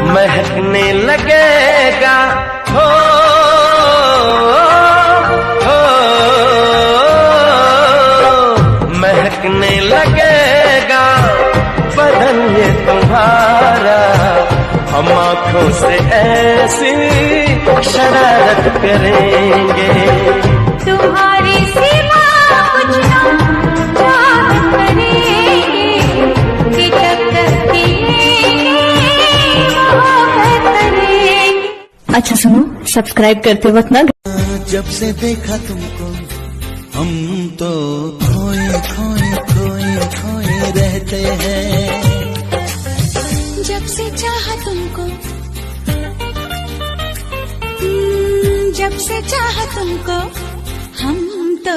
महकने लगेगा हो, महकने लगेगा बदन ये तुम्हारा। हम आँखों से ऐसी शरारत करेंगे, तुम्हारी सिवा कुछ ना चाहत करेंगे, कि टक्कर दिए मोहब्बत करेंगे। अच्छा सुनो, सब्सक्राइब करते वक्त ना। जब से देखा तुमको हम तो खोए खोए खोए खोए रहते हैं। जब से चाहा तुमको, जब से चाहा तुमको, हम तो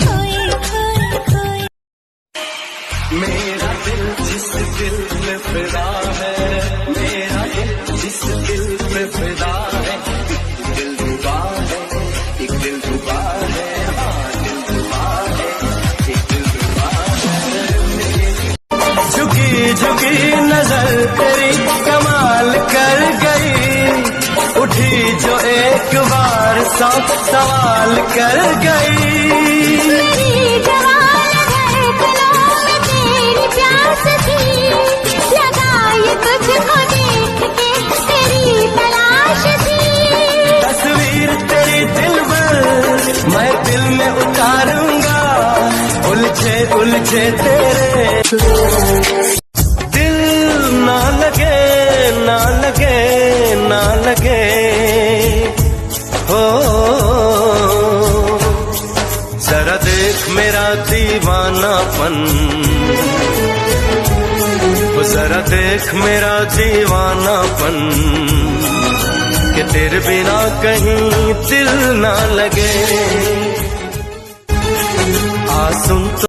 खोए खोए खोए। मेरा दिल जिस दिल में फिदा है, मेरा दिल जिस दिल में फिदा है, दिल रुबा है, एक दिल रुबा है, हाँ दिल रुबा है, एक दिल रुबा है। झुकी झुकी नजर तेरी कमाल कर गई, उठी जो एक बार सौ सवाल कर गई। मेरी जवान धड़कनों में तेरी प्यास थी, लगाई तुझको देख के तेरी तलाश थी। तस्वीर तेरी दिल पर मैं दिल में उतारूंगा, उलझे उलझे तेरे दिल ना लगे ना लगे ना लगे हो। जरा देख मेरा दीवानापन, जरा देख मेरा दीवानापन, कि तेरे बिना कहीं दिल ना लगे।